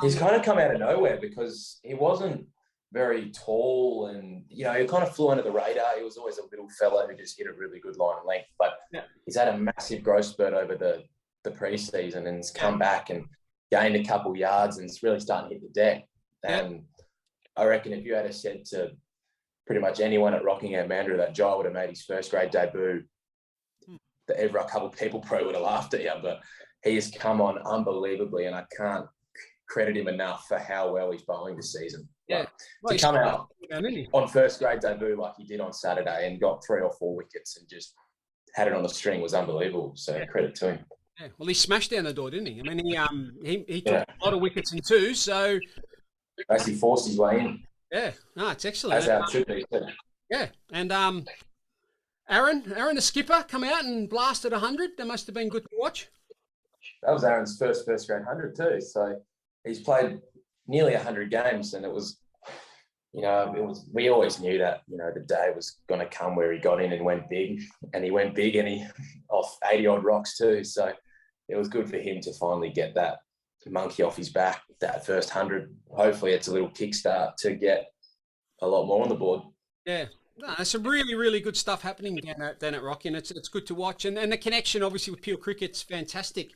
He's kind of come out of nowhere because he wasn't very tall, and he kind of flew under the radar. He was always a little fella who just hit a really good line of length, but he's had a massive growth spurt over the pre-season, and he's come back and gained a couple yards, and it's really starting to hit the deck. And I reckon if you had said to pretty much anyone at Rockingham Mandurah, that Jai would have made his first grade debut. A couple of people probably would have laughed at you, but he has come on unbelievably, and I can't credit him enough for how well he's bowling this season. Yeah. To come out on first grade debut like he did on Saturday and got 3 or 4 wickets and just had it on the string was unbelievable. So credit to him. Yeah. Well, he smashed down the door, didn't he? I mean, he took a lot of wickets in 2, so basically forced his way in. Yeah, no, it's excellent. That's how it should be. Yeah, and Aaron, the skipper, come out and blasted 100. That must have been good to watch. That was Aaron's first grade 100 too. So he's played nearly 100 games, and it was, we always knew that, the day was going to come where he got in and went big, and he went big, and he off 80 odd rocks too. So it was good for him to finally get that monkey off his back, that first 100. Hopefully it's a little kickstart to get a lot more on the board. Yeah. No, there's some really, really good stuff happening down at Rocky, and it's good to watch. And the connection, obviously, with pure cricket's fantastic.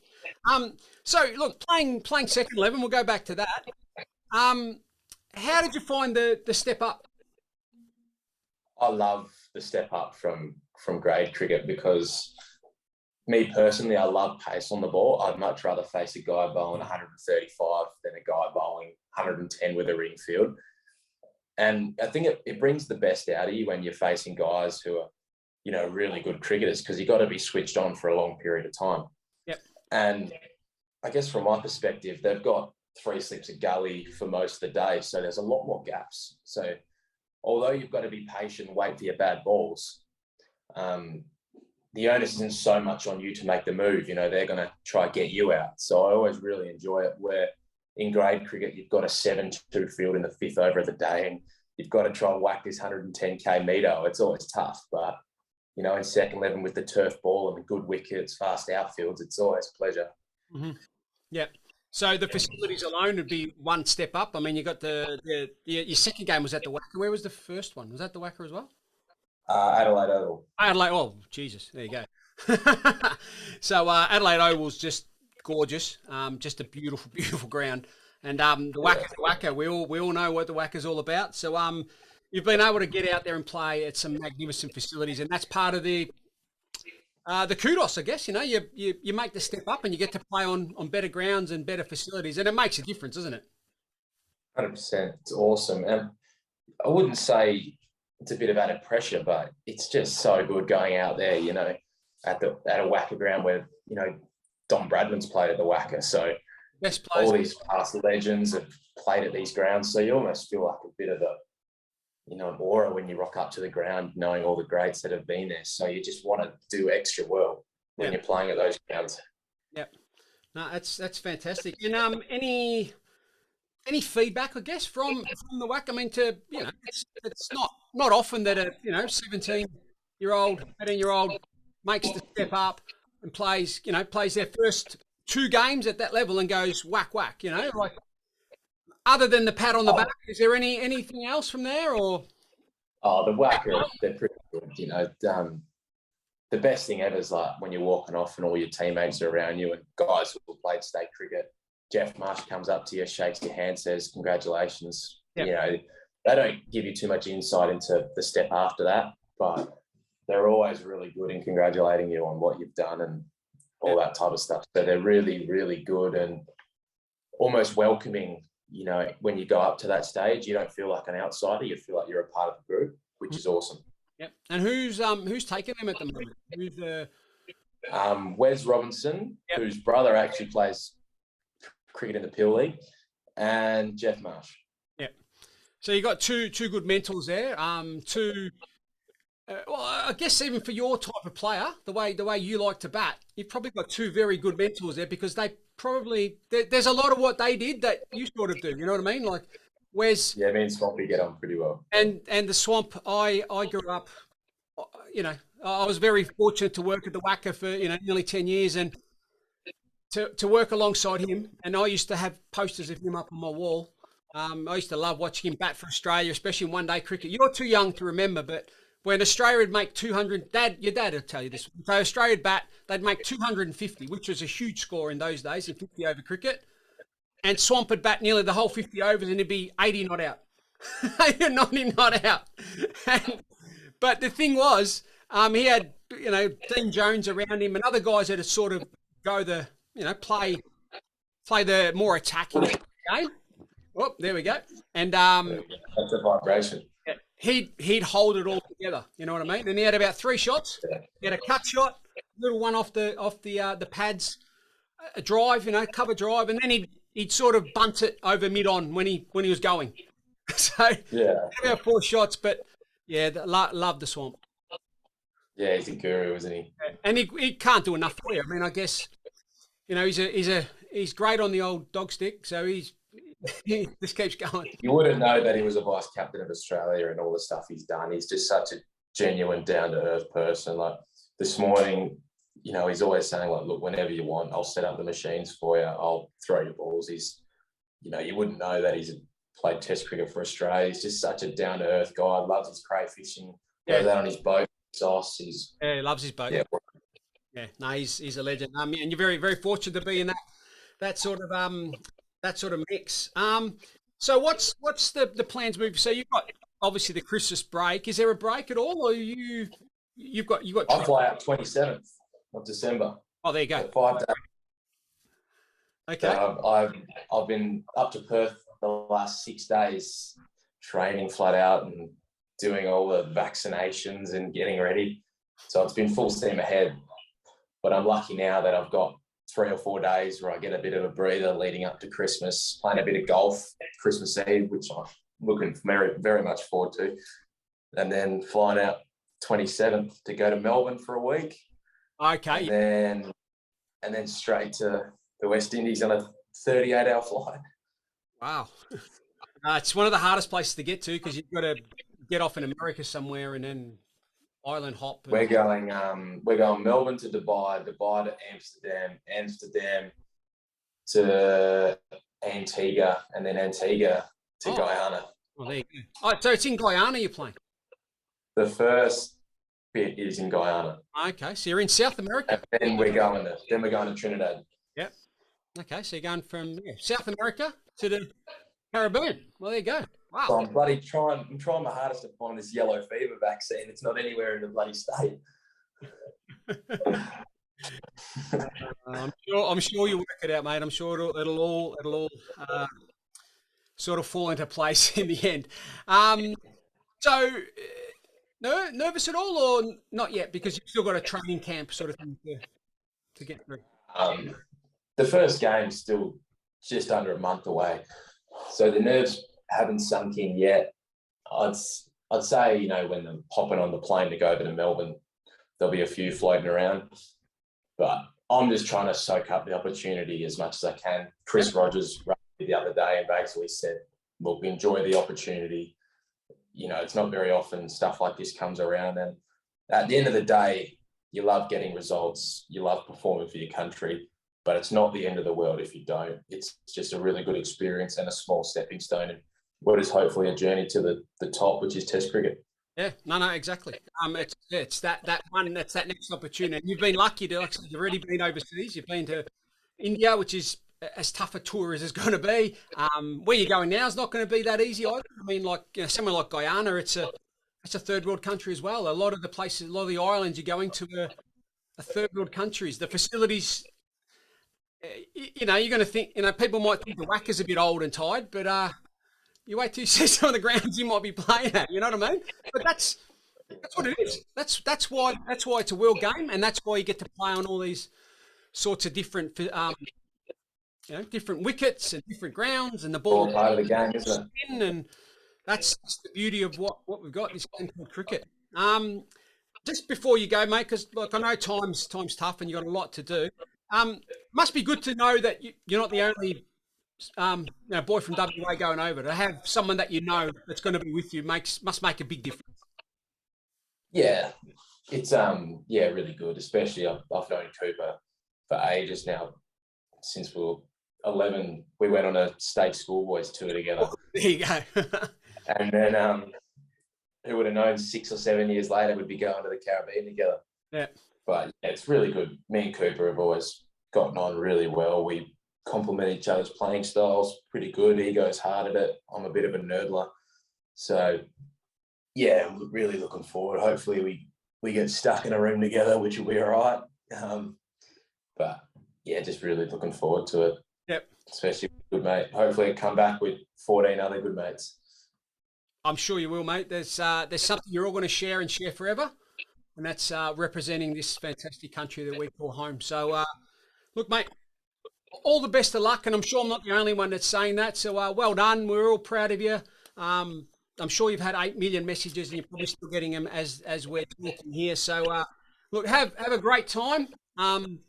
So, look, playing second 11, we'll go back to that. How did you find the step up? I love the step up from grade cricket because me personally, I love pace on the ball. I'd much rather face a guy bowling 135 than a guy bowling 110 with a ring field. And I think it brings the best out of you when you're facing guys who are, really good cricketers, because you've got to be switched on for a long period of time. Yep. And I guess from my perspective, they've got 3 slips of gully for most of the day. So there's a lot more gaps. So although you've got to be patient, wait for your bad balls, the onus isn't so much on you to make the move. They're going to try to get you out. So I always really enjoy it where in grade cricket, you've got a 7-2 field in the 5th over of the day, and you've got to try and whack this 110k meter. It's always tough, but, in second 11 with the turf ball and the good wickets, fast outfields, it's always a pleasure. Mm-hmm. Yeah. So the facilities alone would be one step up. I mean, you got your second game was at the Wacker. Where was the first one? Was that the Wacker as well? Adelaide Oval. Adelaide, oh, Jesus, there you go. So Adelaide Oval's just gorgeous, just a beautiful, beautiful ground. And the Wacker, we all know what the Wacker's all about. So you've been able to get out there and play at some magnificent facilities, and that's part of the kudos, I guess. You make the step up and you get to play on better grounds and better facilities, and it makes a difference, doesn't it? 100%. It's awesome. And I wouldn't say it's a bit of added pressure, but it's just so good going out there, at a Wacker ground where, Don Bradman's played at the Wacker. So best players, all these past legends have played at these grounds. So you almost feel like a bit of an aura when you rock up to the ground, knowing all the greats that have been there. So you just want to do extra well when you're playing at those grounds. Yep. No, that's fantastic. And any feedback, I guess, from the WAC? I mean, it's not often that a 17-year-old, 18-year-old makes the step up and plays their first 2 games at that level and goes whack whack. Like, other than the pat on the back, is there anything else from there, or? Oh, the Wacker, they're pretty good. The best thing ever is like when you're walking off and all your teammates are around you and guys who have played state cricket. Jeff Marsh comes up to you, shakes your hand, says congratulations. Yep. They don't give you too much insight into the step after that, but they're always really good in congratulating you on what you've done and all that type of stuff. So they're really, really good and almost welcoming. When you go up to that stage, you don't feel like an outsider. You feel like you're a part of the group, which is awesome. Yep. And who's taking them at the moment? Who's Wes Robinson, whose brother actually plays cricket in the Peel League, and Jeff Marsh. Yep. So you got two good mentors there. Well, I guess even for your type of player, the way you like to bat, you've probably got 2 very good mentors there, because they probably there's a lot of what they did that you sort of do. You know what I mean? Like Wes. Yeah, me and Swampy get on pretty well. And the Swamp, I grew up. I was very fortunate to work at the Wacker for nearly 10 years, and to work alongside him. And I used to have posters of him up on my wall. I used to love watching him bat for Australia, especially in one-day cricket. You're too young to remember, but when Australia would make 200, your dad will tell you this. So Australia would bat, they'd make 250, which was a huge score in those days in 50 over cricket. And Swamp would bat nearly the whole 50 overs and it'd be 80 not out. You're 99 out. But the thing was, he had, Dean Jones around him and other guys that had sort of go the, play the more attacking game. Oh, there we go. And That's a vibration. he'd hold it all together. You know what I mean? And he had about 3 shots. He had a cut shot, little one off the pads, a drive, cover drive, and then he'd sort of bunt it over mid on when he was going. So Yeah. about 4 shots, but yeah, love the Swamp. Yeah, he's a guru, isn't he? And he can't do enough for you. I mean, I guess he's great on the old dog stick, so he just keeps going. You wouldn't know that he was a vice captain of Australia and all the stuff he's done. He's just such a genuine, down to earth person. Like this morning, he's always saying, like, look, whenever you want, I'll set up the machines for you. I'll throw your balls. He's, you wouldn't know that he's played Test cricket for Australia. He's just such a down to earth guy. Loves his crayfishing. Goes out on his boat. He's he loves his boat. Yeah. No, he's a legend. And you're very, very fortunate to be in that sort of mix. So what's the plans moving? So you've got obviously the Christmas break. Is there a break at all, or you've got? I fly out 27th of December. Oh, there you go. 5 days. Okay. So I've been up to Perth the last 6 days, training flat out and doing all the vaccinations and getting ready. So it's been full steam ahead. But I'm lucky now that I've got 3 or 4 days where I get a bit of a breather leading up to Christmas, playing a bit of golf Christmas Eve, which I'm looking very, very much forward to. And then flying out 27th to go to Melbourne for a week. Okay. And then straight to the West Indies on a 38-hour flight. Wow. It's one of the hardest places to get to because you've got to get off in America somewhere and then island hop. We're going Melbourne to Dubai, Dubai to Amsterdam, Amsterdam to Antigua, and then Antigua to Guyana. Well, there you go. Oh, so it's in Guyana you're playing? The first bit is in Guyana. Okay, so you're in South America. And then we're going to Trinidad. Yep. Okay, so you're going from South America to the Caribbean. Well, there you go. Wow. So I'm trying my hardest to find this yellow fever vaccine. It's not anywhere in the bloody state. I'm sure you'll work it out, mate. I'm sure it'll all sort of fall into place in the end. So, nervous at all, or not yet? Because you've still got a training camp sort of thing to get through. The first game's still just under a month away, so the nerves haven't sunk in yet. I'd say, when they're hopping on the plane to go over to Melbourne, there'll be a few floating around. But I'm just trying to soak up the opportunity as much as I can. Chris Rogers the other day and basically said, look, enjoy the opportunity. It's not very often stuff like this comes around. And at the end of the day, you love getting results. You love performing for your country. But it's not the end of the world if you don't. It's just a really good experience and a small stepping stone in what is hopefully a journey to the top, which is Test cricket. Yeah, no, exactly. It's that next opportunity. And you've been lucky to you've already been overseas. You've been to India, which is as tough a tour as it's going to be. Where you're going now is not going to be that easy either. I mean, somewhere like Guyana, it's a third world country as well. A lot of the islands you're going to are third world countries. The facilities, you're going to think, people might think the whacker's a bit old and tired, but you wait till you see some of the grounds you might be playing at. You know what I mean? But that's what it is. That's why it's a world game, and that's why you get to play on all these sorts of different different wickets and different grounds, and the ball All part of the game, isn't it? and that's the beauty of what we've got, this game called cricket. Just before you go, mate, because I know time's tough and you've got a lot to do. Must be good to know that you're not the only boy from WA going over. To have someone that that's going to be with you must make a big difference. Yeah, it's really good. Especially I've known Cooper for ages now. Since we were 11, we went on a state schoolboys tour together. Oh, there you go. And then who would have known 6 or 7 years later we'd be going to the Caribbean together. Yeah. But it's really good. Me and Cooper have always gotten on really well. We complement each other's playing styles pretty good. He goes hard at it. I'm a bit of a nerdler. So, yeah, I'm really looking forward. Hopefully we get stuck in a room together, which will be all right. But, yeah, just really looking forward to it. Yep. Especially with good mate. Hopefully come back with 14 other good mates. I'm sure you will, mate. There's something you're all going to share and share forever, and that's representing this fantastic country that we call home. So, look, mate, all the best of luck, and I'm sure I'm not the only one that's saying that. So, well done. We're all proud of you. I'm sure you've had 8 million messages, and you're probably still getting them as we're talking here. So, look, have a great time. And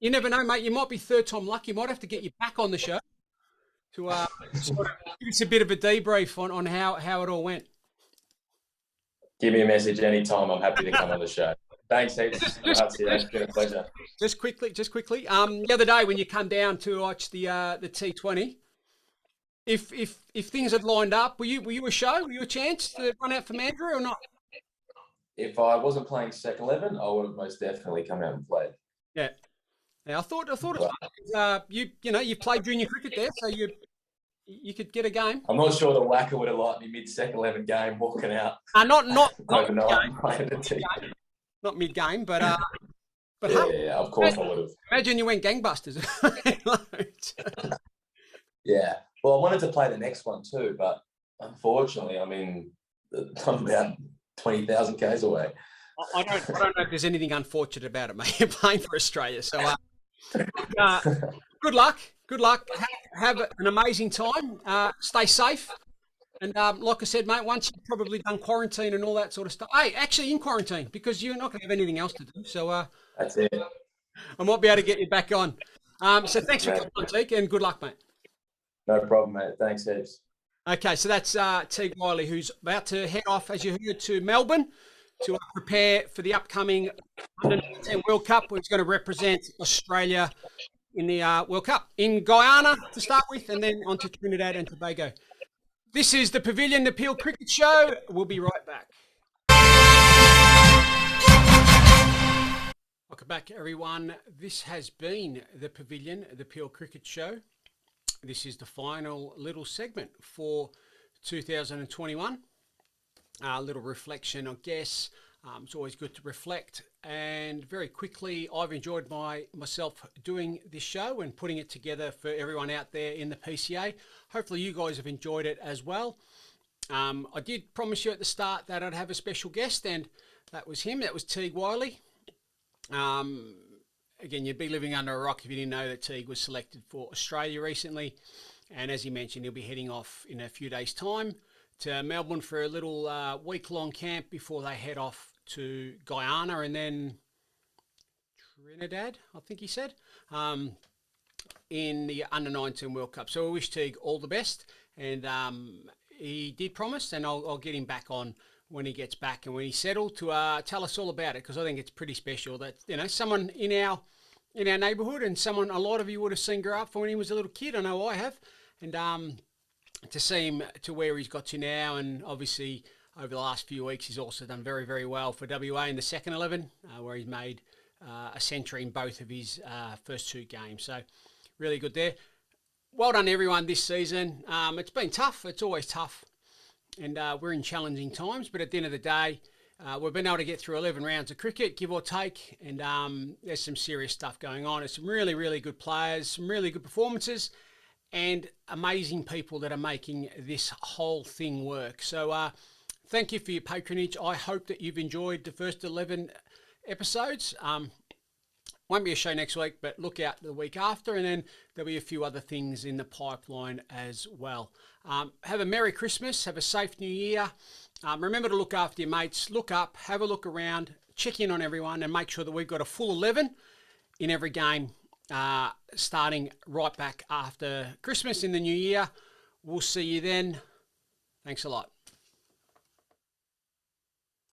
you never know, mate. You might be third time lucky. You might have to get you back on the show to sort of give us a bit of a debrief on how it all went. Give me a message anytime. I'm happy to come on the show. Thanks, heaps. It's been a pleasure. Just quickly. The other day when you come down to watch the T20, if things had lined up, were you a show? Were you a chance to run out for Mandurah or not? If I wasn't playing second 11, I would have most definitely come out and played. Yeah. Now I thought it was, you played junior cricket there, so you could get a game. I'm not sure the whacker would have liked me mid-second 11 game walking out. Not mid-game. Not mid-game, but yeah, of course I would have. Imagine you went gangbusters. Yeah. Well, I wanted to play the next one too, but unfortunately, I'm about 20,000 k's away. I don't know if there's anything unfortunate about it, mate. You're playing for Australia, so good luck. Good luck. Have an amazing time. Stay safe. And like I said, mate, once you've probably done quarantine and all that sort of stuff. Hey, actually in quarantine, because you're not going to have anything else to do. So that's it. I might be able to get you back on. So thanks for coming on, Teague, and good luck, mate. No problem, mate. Thanks, heaps. Okay, so that's Teague Wyllie, who's about to head off, as you heard, to Melbourne to prepare for the upcoming Under-19 World Cup, where he's going to represent Australia in the World Cup in Guyana to start with, and then on to Trinidad and Tobago. This is the Pavilion, the Peel Cricket Show. We'll be right back. Welcome back, everyone. This has been the Pavilion, the Peel Cricket Show. This is the final little segment for 2021. A little reflection, I guess. It's always good to reflect. And very quickly, I've enjoyed myself doing this show and putting it together for everyone out there in the PCA. Hopefully you guys have enjoyed it as well. I did promise you at the start that I'd have a special guest, and that was him. That was Teague Wyllie. Again, you'd be living under a rock if you didn't know that Teague was selected for Australia recently. And as he mentioned, he'll be heading off in a few days' time to Melbourne for a little week-long camp before they head off to Guyana and then Trinidad, I think he said, in the Under-19 World Cup. So I wish Teague all the best. And he did promise, and I'll get him back on when he gets back and when he's settled to tell us all about it, because I think it's pretty special that, someone in our neighbourhood and someone a lot of you would have seen grow up from when he was a little kid. I know I have. And to see him to where he's got to now, and obviously over the last few weeks he's also done very, very well for WA in the second 11, where he's made a century in both of his first 2 games. So really good there. Well done everyone this season. It's been tough. It's always tough. And we're in challenging times, but at the end of the day, we've been able to get through 11 rounds of cricket, give or take, and there's some serious stuff going on. There's some really, really good players, some really good performances, and amazing people that are making this whole thing work. So thank you for your patronage. I hope that you've enjoyed the first 11 episodes. Won't be a show next week, but look out the week after, and then there'll be a few other things in the pipeline as well. Have a Merry Christmas. Have a safe New Year. Remember to look after your mates. Look up, have a look around, check in on everyone, and make sure that we've got a full 11 in every game, starting right back after Christmas in the new year. We'll see you then. Thanks a lot.